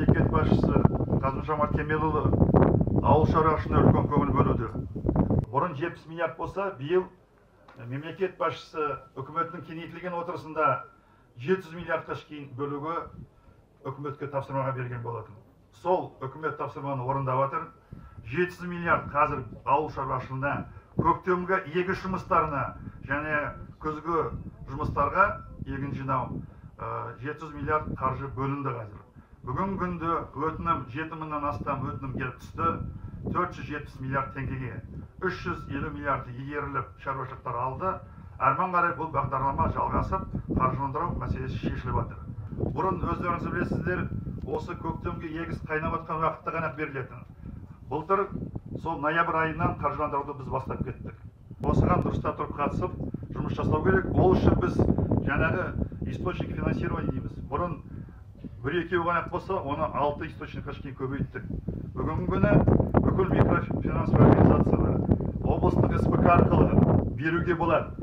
мемлекет басшысы Қасым-Жомарт Кемелұлы ауыл шаруашылығына үлкен көңіл бөлуде. Бұрын 70 миллиард болса, биыл мемлекет басшысы үкіметтің кеңейтілген отырысында 700 миллиардқа шейін бөлуге үкіметке тапсырмаға берген болатын. Сол үкімет тапсырманы орындап жатыр. 700 миллиард қазір ауыл шаруашылығына, көктемгі егіс жұмыстарына және күзгі жұмыстарға егін жинау 700 миллиард қаржы бөлінді қазір. Бүгін күнде өтінім 7 мыңнан астам өтінім келіп түсті. 470 миллиард теңгеге 350 миллиарды игеріліп шаруашылықтар алды. Әрмен қарай бұл бағдарлама жалғасып, қаржыландыру мәселесі шешіліп жатыр. Бұрын өздеріңіз білесіздер, осы көктемгі егіс қайнап жатқан уақытта ғана берілетін. Былтыр сол ноябрь айынан қаржыландыруды біз бастап кеттік. Осыған дұрыстап тұрып қатысып, жұмыс жасау керек. Ол үшін біз жаңағы источник финансирования дейміз. Бұрын 1-2 ғана болса, оны 6 источникқа шейін көбейттік. Бүгінгі күні бүкіл микрофинансовый организациялар облыстық СПК арқылы беруге болады.